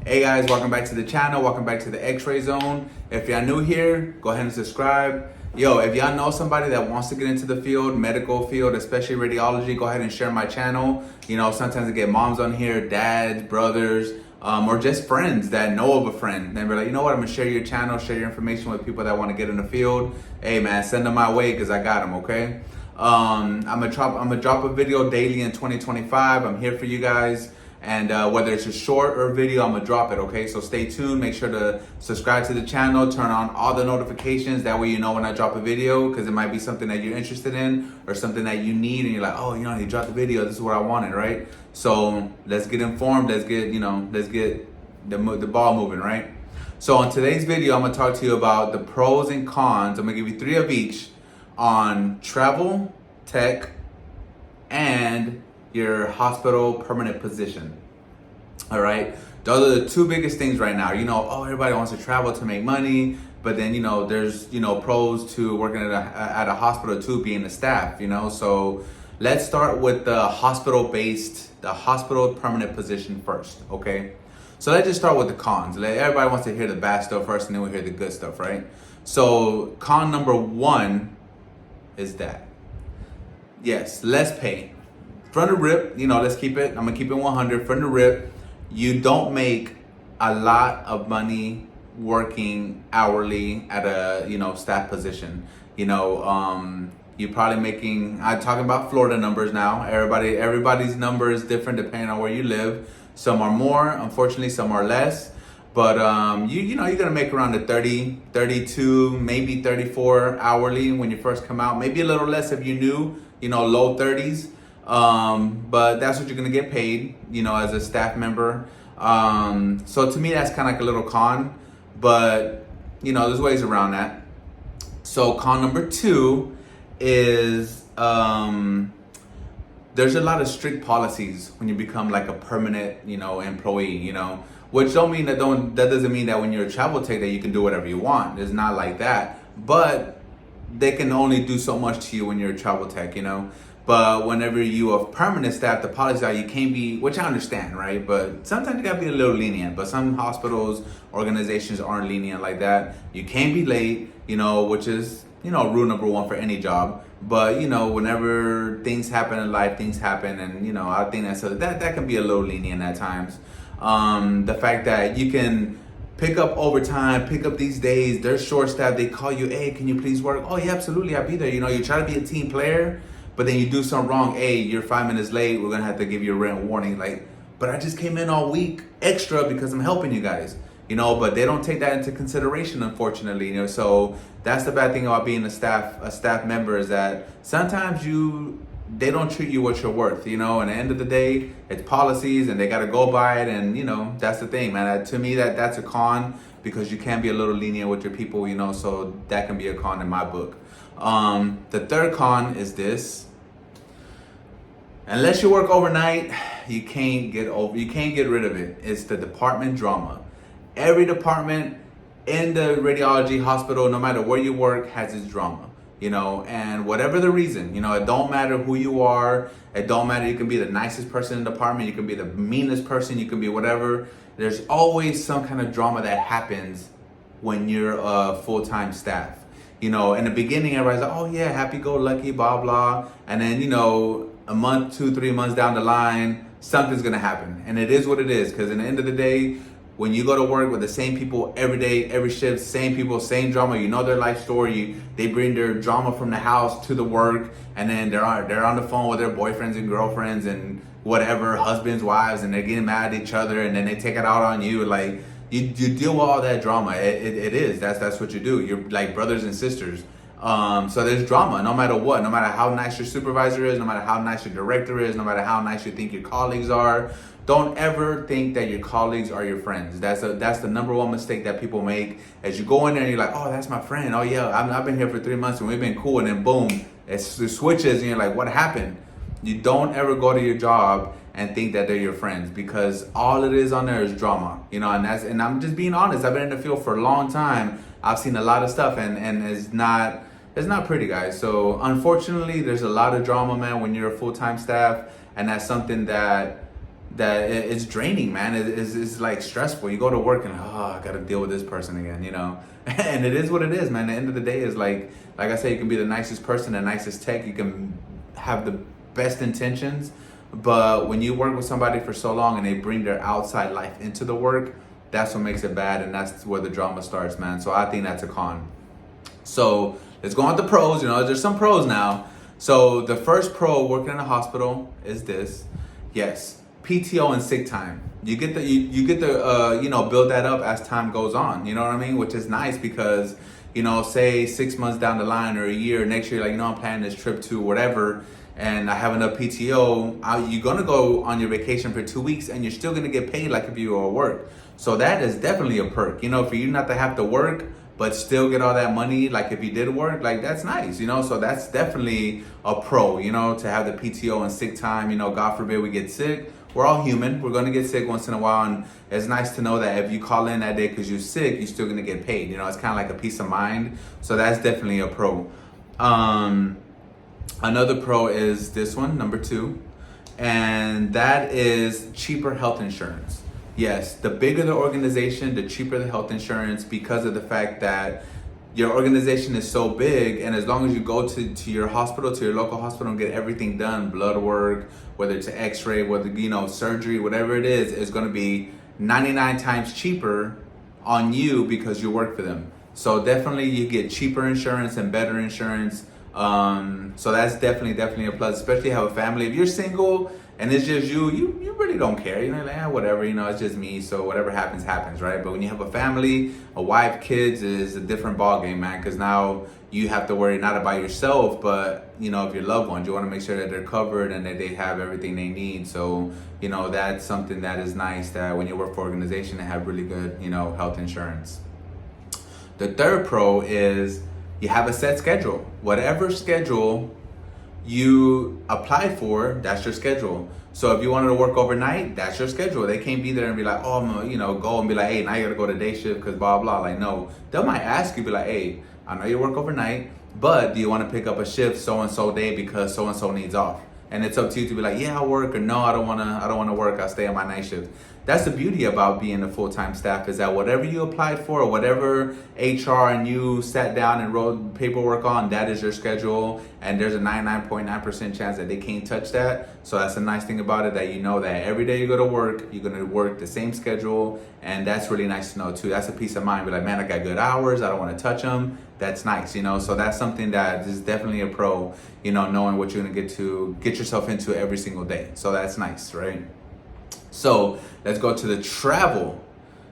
Hey guys, welcome back to the channel. Welcome back to the X-Ray Zone. If y'all new here, go ahead and subscribe. Yo, if y'all know somebody that wants to get into the field, medical field, especially radiology, go ahead and share my channel. You know, sometimes I get moms on here, dads, brothers, or just friends that know of a friend. And we're like, you know what, I'm gonna share your channel, share your information with people that want to get in the field. Hey man, send them my way because I got them, okay? I'm gonna drop a video daily in 2025. I'm here for you guys. And whether it's a short or a video, I'm gonna drop it, okay? So stay tuned, make sure to subscribe to the channel, turn on all the notifications, that way you know when I drop a video, because it might be something that you're interested in or something that you need and you're like, oh, you know, he dropped the video, this is what I wanted, right? So let's get informed, let's get the ball moving, right? So on today's video, I'm gonna talk to you about the pros and cons. I'm gonna give you 3 of each on travel, tech, and your hospital permanent position. All right, those are the 2 biggest things right now. You know, oh, everybody wants to travel to make money, but then, you know, there's, you know, pros to working at a hospital too, being a staff, you know. So let's start with the hospital permanent position first, okay? So let's just start with the cons. Everybody wants to hear the bad stuff first, and then we'll hear the good stuff, right? So con number 1 is that, yes, less pay. From the rip, you know, I'm gonna keep it 100. From the rip, you don't make a lot of money working hourly at a, you know, staff position. You know, you're probably making, I'm talking about Florida numbers now. Everybody's number is different depending on where you live. Some are more, unfortunately, some are less. But you know, you're gonna make around the 30, 32, maybe 34 hourly when you first come out. Maybe a little less if you knew, you know, low 30s. But that's what you're gonna get paid, you know, as a staff member. So to me, that's kind of like a little con, but you know, there's ways around that. So con number 2 is there's a lot of strict policies when you become like a permanent, you know, employee, you know, which that doesn't mean that when you're a travel tech that you can do whatever you want. It's not like that, but they can only do so much to you when you're a travel tech, you know. But whenever you are permanent staff, the policies are you can't be, which I understand, right? But sometimes you gotta be a little lenient. But some hospitals, organizations aren't lenient like that. You can't be late, you know, which is, you know, rule number 1 for any job. But you know, whenever things happen in life, things happen, and you know, I think that can be a little lenient at times. The fact that you can pick up overtime, pick up these days, they're short staffed, they call you, hey, can you please work? Oh yeah, absolutely, I'll be there. You know, you try to be a team player, but then you do something wrong. Hey, you're 5 minutes late. We're gonna have to give you a rent warning. Like, but I just came in all week extra because I'm helping you guys. You know, but they don't take that into consideration, unfortunately. You know, so that's the bad thing about being a staff member, is that sometimes they don't treat you what you're worth. You know, and at the end of the day, it's policies and they gotta go by it. And you know, that's the thing, man. To me, that's a con, because you can be a little lenient with your people. You know, so that can be a con in my book. The 3rd con is this: unless you work overnight, you can't get rid of it. It's the department drama. Every department in the radiology hospital, no matter where you work, has its drama, you know, and whatever the reason, you know, it don't matter who you are. It don't matter. You can be the nicest person in the department. You can be the meanest person. You can be whatever. There's always some kind of drama that happens when you're a full-time staff. You know, in the beginning, everybody's like, oh yeah, happy-go-lucky, blah, blah. And then, you know, a month, 2, 3 months down the line, something's gonna happen. And it is what it is, because in the end of the day, when you go to work with the same people every day, every shift, same people, same drama, you know their life story, they bring their drama from the house to the work, and then they're on the phone with their boyfriends and girlfriends and whatever, husbands, wives, and they're getting mad at each other, and then they take it out on you. Like, you deal with all that drama. It is. That's what you do. You're like brothers and sisters. So there's drama no matter what. No matter how nice your supervisor is, no matter how nice your director is, no matter how nice you think your colleagues are. Don't ever think that your colleagues are your friends. That's the number 1 mistake that people make. As you go in there and you're like, oh, that's my friend. Oh yeah, I've been here for 3 months and we've been cool. And then boom, it switches and you're like, what happened? You don't ever go to your job and think that they're your friends, because all it is on there is drama, you know. And I'm just being honest. I've been in the field for a long time. I've seen a lot of stuff, and it's not pretty, guys. So unfortunately, there's a lot of drama, man, when you're a full-time staff, and that's something that it's draining, man. It's like stressful. You go to work and I got to deal with this person again, and it is what it is, man. At the end of the day is like I said, you can be the nicest person, the nicest tech, you can have the best intentions, but when you work with somebody for so long and they bring their outside life into the work, that's what makes it bad, and that's where the drama starts, man. So I think that's a con. So let's go on to the pros. There's some pros now. So the first pro working in a hospital is this. Yes, PTO and sick time. You get the build that up as time goes on. You know what I mean? Which is nice because, say 6 months down the line or a year, next year, I'm planning this trip to whatever, and I have enough PTO, you're gonna go on your vacation for 2 weeks and you're still gonna get paid like if you were at work. So that is definitely a perk, for you not to have to work, but still get all that money, like if you did work, like that's nice, so that's definitely a pro, to have the PTO and sick time, God forbid we get sick. We're all human, we're gonna get sick once in a while, and it's nice to know that if you call in that day because you're sick, you're still gonna get paid, it's kind of like a peace of mind, so that's definitely a pro. Another pro is this one, number 2, and that is cheaper health insurance. Yes, the bigger the organization, the cheaper the health insurance, because of the fact that your organization is so big, and as long as you go to your hospital, to your local hospital, and get everything done, blood work, whether it's an x-ray, whether, surgery, whatever it is, it's going to be 99 times cheaper on you because you work for them. So definitely you get cheaper insurance and better insurance. So that's definitely a plus, especially if you have a family. If you're single and it's just you really don't care, like whatever, it's just me, so whatever happens, right? But when you have a family, a wife, kids, is a different ballgame, man, because now you have to worry not about yourself, but if your loved ones, you want to make sure that they're covered and that they have everything they need. So that's something that is nice, that when you work for an organization, they have really good health insurance. The third pro is you have a set schedule. Whatever schedule you apply for, that's your schedule. So if you wanted to work overnight, that's your schedule. They can't be there and be like, I'm gonna, go and be like, hey, now you gotta go to day shift because blah, blah. Like, no, they might ask you, be like, hey, I know you work overnight, but do you want to pick up a shift so-and-so day because so-and-so needs off? And it's up to you to be like, yeah, I'll work, or no, I don't wanna work, I'll stay on my night shift. That's the beauty about being a full-time staff, is that whatever you applied for, or whatever HR and you sat down and wrote paperwork on, that is your schedule, and there's a 99.9% chance that they can't touch that. So that's the nice thing about it, that that every day you go to work, you're gonna work the same schedule, and that's really nice to know too. That's a peace of mind. Be like, man, I got good hours, I don't wanna touch them. That's nice, so that's something that is definitely a pro, knowing what you're gonna get yourself into every single day. So that's nice, right? So let's go to the travel.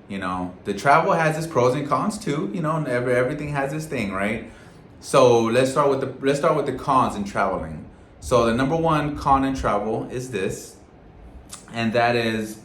The travel has its pros and cons too. Everything has its thing, right? So let's start with the cons in traveling. So the number one con in travel is this, and that is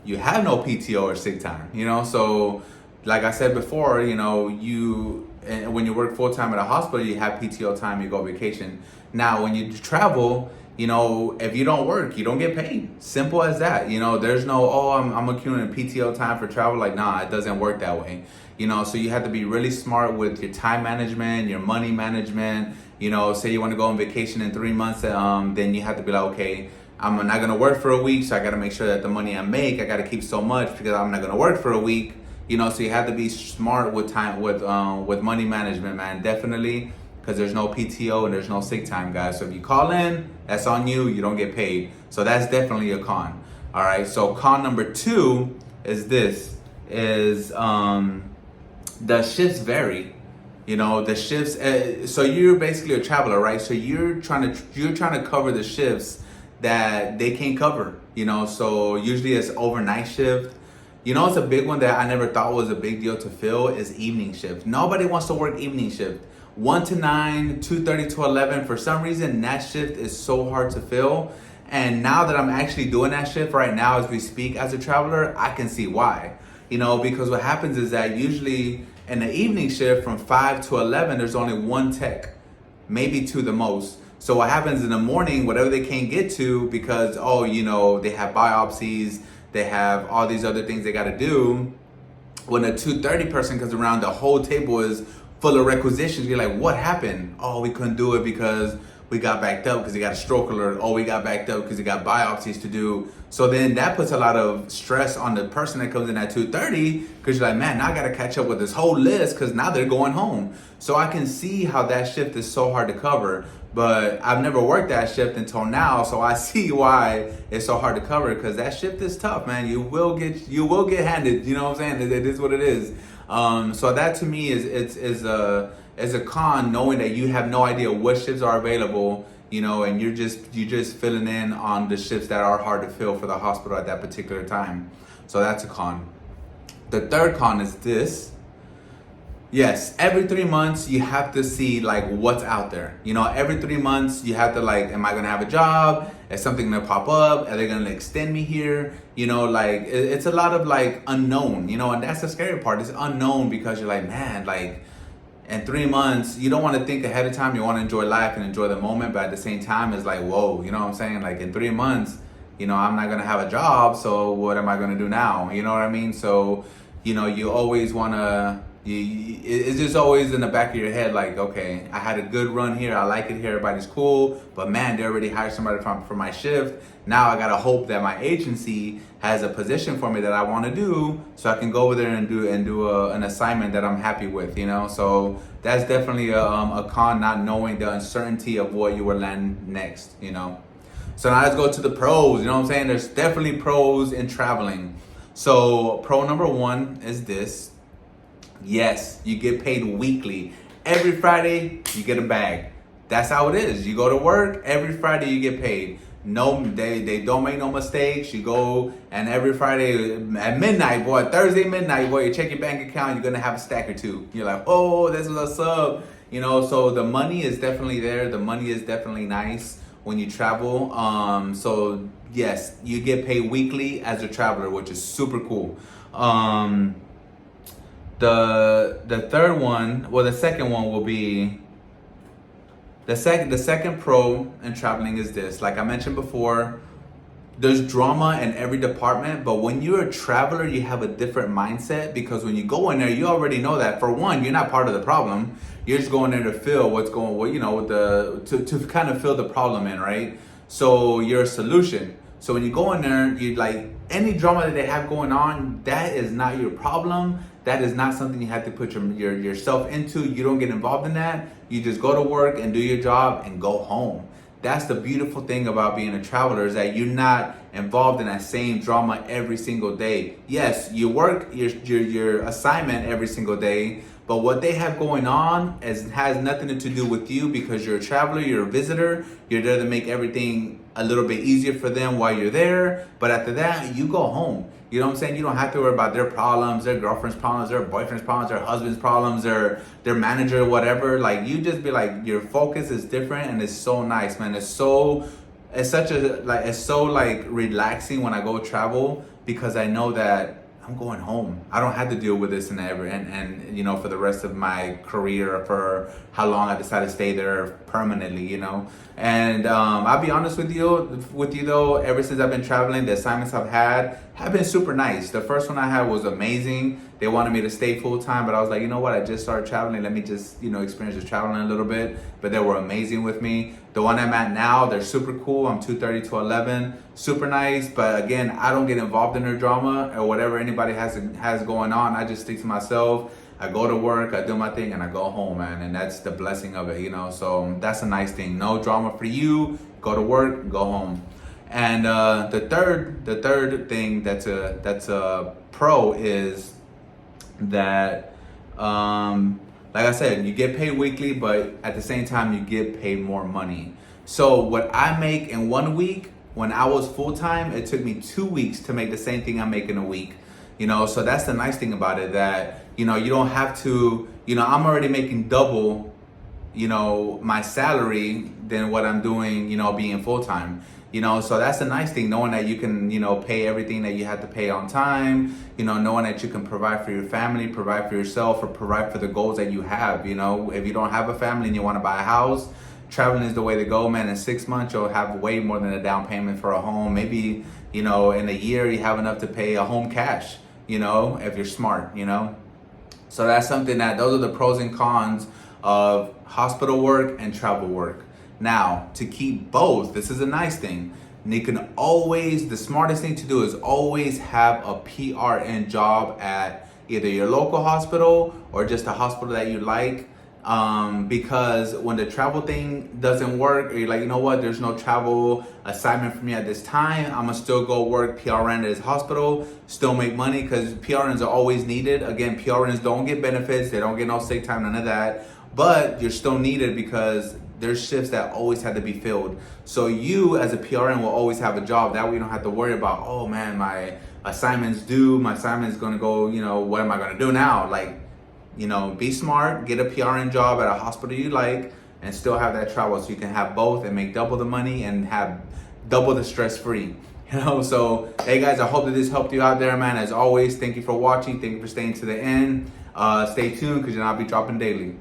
you have no PTO or sick time. So like I said before, when you work full time at a hospital, you have PTO time, you go vacation. Now when you travel, if you don't work, you don't get paid. Simple as that. There's no, I'm accumulating PTO time for travel. Like, nah, it doesn't work that way. So you have to be really smart with your time management, your money management. Say you want to go on vacation in 3 months, then you have to be like, okay, I'm not going to work for a week, so I got to make sure that the money I make, I got to keep so much because I'm not going to work for a week. So you have to be smart with time, with money management, man, definitely. Because there's no PTO and there's no sick time, guys. So if you call in, that's on you. You don't get paid. So that's definitely a con. All right. So con number 2 is this: the shifts vary. The shifts. So you're basically a traveler, right? So you're trying to cover the shifts that they can't cover. So usually it's overnight shift. It's a big one that I never thought was a big deal to fill is evening shift. Nobody wants to work evening shift. 1 to 9, 2:30 to 11. For some reason, that shift is so hard to fill. And now that I'm actually doing that shift right now as we speak as a traveler, I can see why. Because what happens is that usually in the evening shift from 5 to 11, there's only one tech, maybe 2 the most. So what happens in the morning, whatever they can't get to because, they have biopsies, they have all these other things they got to do. When a 2:30 person comes around, the whole table is full of requisitions. You're like, what happened? Oh, we couldn't do it because we got backed up because he got a stroke alert. Oh, we got backed up because he got biopsies to do. So then that puts a lot of stress on the person that comes in at 2:30, because you're like, man, now I got to catch up with this whole list because now they're going home. So I can see how that shift is so hard to cover, but I've never worked that shift until now. So I see why it's so hard to cover, because that shift is tough, man. You will get handed, you know what I'm saying? It is what it is. So that to me is a con, knowing that you have no idea what shifts are available, you know, and you're just filling in on the shifts that are hard to fill for the hospital at that particular time. So that's a con. The third con is this. Yes, every 3 months you have to see like what's out there. You know, every 3 months you have to like, am I gonna have a job? Is something gonna pop up? Are they gonna extend me here? You know, like it's a lot of like unknown, you know, and that's the scary part. It's unknown because you're like, man, like in 3 months, you don't want to think ahead of time. You want to enjoy life and enjoy the moment, but at the same time, it's like, whoa, you know what I'm saying? Like in 3 months, you know, I'm not gonna have a job, so what am I gonna do now? You know what I mean? So, you know, you always wanna, it's just always in the back of your head, like, okay, I had a good run here, I like it here, everybody's cool, but man, they already hired somebody for my shift. Now I gotta hope that my agency has a position for me that I want to do, so I can go over there and do an assignment that I'm happy with, you know. So that's definitely a con, not knowing the uncertainty of what you will land next, you know. So now let's go to the pros. You know what I'm saying? There's definitely pros in traveling. So pro number one is this. Yes, you get paid weekly. Every Friday, you get a bag. That's how it is. You go to work, every Friday you get paid. No, they don't make no mistakes. You go, and every Friday at midnight, boy, Thursday midnight, boy, you check your bank account, you're gonna have a stack or two. You're like, oh, this is what's up. You know, so the money is definitely there. The money is definitely nice when you travel. So yes, you get paid weekly as a traveler, which is super cool. The third one, well, the second one will be, the second pro in traveling is this. Like I mentioned before, there's drama in every department, but when you're a traveler, you have a different mindset, because when you go in there, you already know that, for one, you're not part of the problem. You're just going there to fill what's going, well, you know, with to kind of fill the problem in, right? So you're a solution. So when you go in there, you like, any drama that they have going on, that is not your problem. That is not something you have to put yourself into. You don't get involved in that. You just go to work and do your job and go home. That's the beautiful thing about being a traveler, is that you're not involved in that same drama every single day. Yes, you work your assignment every single day, but what they have going on has nothing to do with you, because you're a traveler, you're a visitor. You're there to make everything a little bit easier for them while you're there. But after that, you go home. You know what I'm saying? You don't have to worry about their problems, their girlfriend's problems, their boyfriend's problems, their husband's problems, or their manager, whatever. Like, you just be like, your focus is different, and it's so nice, man. It's so relaxing when I go travel, because I know that I'm going home. I don't have to deal with this and you know, for the rest of my career, or for how long I decide to stay there permanently, you know. And I'll be honest with you though, ever since I've been traveling, the assignments I've had have been super nice. The first one I had was amazing. They wanted me to stay full time, but I was like, you know what? I just started traveling. Let me just, you know, experience the traveling a little bit. But they were amazing with me. The one I'm at now, they're super cool. I'm 2:30 to 11, super nice. But again, I don't get involved in their drama or whatever anybody has going on. I just stick to myself. I go to work, I do my thing, and I go home, man. And that's the blessing of it, you know. So that's a nice thing. No drama for you. Go to work, go home. And the third thing that's a pro is that, like I said, you get paid weekly, but at the same time, you get paid more money. So what I make in 1 week, when I was full time, it took me 2 weeks to make the same thing I make in a week. You know, so that's the nice thing about it, that, you know, you don't have to, you know, I'm already making double, you know, my salary than what I'm doing, you know, being full time. You know, so that's the nice thing, knowing that you can, you know, pay everything that you have to pay on time, you know, knowing that you can provide for your family, provide for yourself, or provide for the goals that you have. You know, if you don't have a family and you want to buy a house, traveling is the way to go, man. In 6 months, you'll have way more than a down payment for a home. Maybe, you know, in a year, you have enough to pay a home cash, you know, if you're smart, you know. So that's something those are the pros and cons of hospital work and travel work. Now, to keep both, this is a nice thing. And you can always, the smartest thing to do is always have a PRN job at either your local hospital or just a hospital that you like. Because when the travel thing doesn't work, or you're like, you know what, there's no travel assignment for me at this time, I'm gonna still go work PRN at this hospital, still make money, because PRNs are always needed. Again, PRNs don't get benefits, they don't get no sick time, none of that, but you're still needed because there's shifts that always have to be filled. So you as a PRN will always have a job. That way you don't have to worry about, oh man, my assignment's due, my assignment's gonna go, what am I gonna do now? Like, be smart, get a PRN job at a hospital you like, and still have that travel, so you can have both and make double the money and have double the stress free. So hey guys, I hope that this helped you out there, man. As always, thank you for watching, thank you for staying to the end. Stay tuned, because I'll be dropping daily.